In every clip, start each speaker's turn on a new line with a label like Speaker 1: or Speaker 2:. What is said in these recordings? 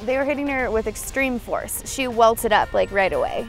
Speaker 1: They were hitting her with extreme force. She welted up like right away.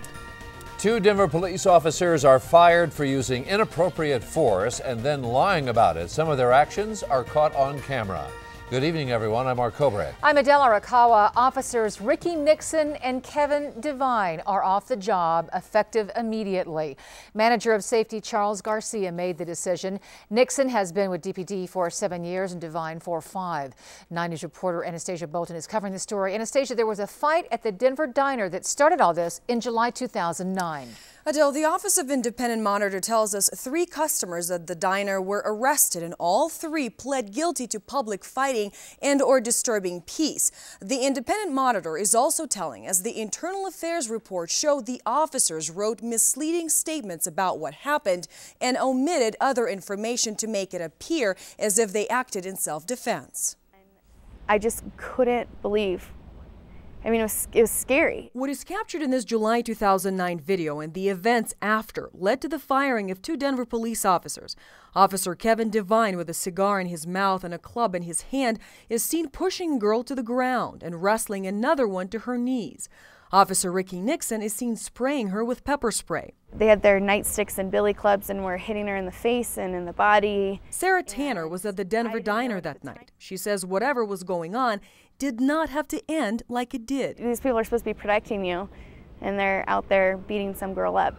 Speaker 2: 2 Denver police officers are fired for using inappropriate force and then lying about it. Some of their actions are caught on camera. Good evening, everyone. I'm Mark Cobre.
Speaker 3: I'm Adele Arakawa. Officers Ricky Nixon and Kevin Devine are off the job, effective immediately. Manager of Safety Charles Garcia made the decision. Nixon has been with DPD for 7 years and Devine for 5. 9 News reporter Anastasiya Bolton is covering the story. Anastasia, there was a fight at the Denver diner that started all this in July 2009.
Speaker 4: Adele, the Office of Independent Monitor tells us 3 customers at the diner were arrested and all 3 pled guilty to public fighting and/or disturbing peace. The Independent Monitor is also telling us the internal affairs report showed the officers wrote misleading statements about what happened and omitted other information to make it appear as if they acted in self-defense.
Speaker 1: I just couldn't believe. I mean, it was scary.
Speaker 4: What is captured in this July 2009 video and the events after led to the firing of 2 Denver police officers. Officer Kevin Devine, with a cigar in his mouth and a club in his hand, is seen pushing a girl to the ground and wrestling another one to her knees. Officer Ricky Nixon is seen spraying her with pepper spray.
Speaker 1: They had their nightsticks and billy clubs and were hitting her in the face and in the body.
Speaker 4: Sarah Tanner was at the Denver diner that night. She says whatever was going on did not have to end like it did.
Speaker 1: These people are supposed to be protecting you, and they're out there beating some girl up.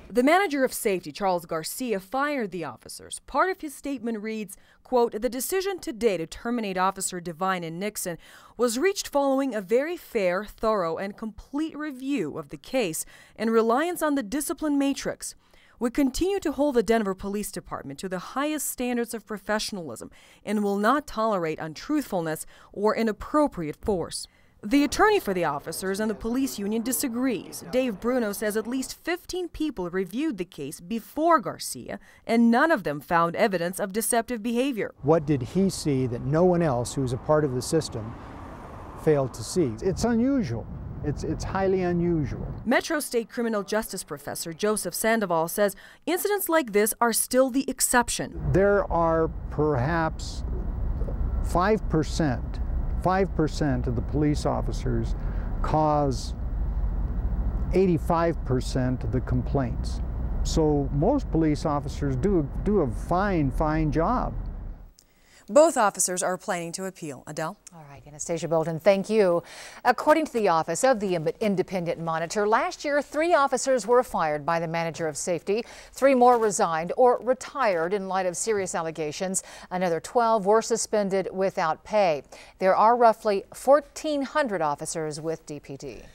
Speaker 4: The manager of safety, Charles Garcia, fired the officers. Part of his statement reads, quote, "The decision today to terminate Officer Devine and Nixon was reached following a very fair, thorough, and complete review of the case and reliance on the discipline matrix. We continue to hold the Denver Police Department to the highest standards of professionalism and will not tolerate untruthfulness or inappropriate force." The attorney for the officers and the police union disagrees. Dave Bruno says at least 15 people reviewed the case before Garcia, and none of them found evidence of deceptive behavior.
Speaker 5: What did he see that no one else who's a part of the system failed to see? It's unusual. It's highly unusual.
Speaker 4: Metro State criminal justice professor Joseph Sandoval says incidents like this are still the exception.
Speaker 5: There are perhaps 5% of the police officers cause 85% of the complaints. So most police officers do a fine job.
Speaker 4: Both officers are planning to appeal. Adele?
Speaker 3: All right, Anastasiya Bolton, thank you. According to the Office of the Independent Monitor, last year 3 officers were fired by the manager of safety. 3 more resigned or retired in light of serious allegations. Another 12 were suspended without pay. There are roughly 1,400 officers with DPD.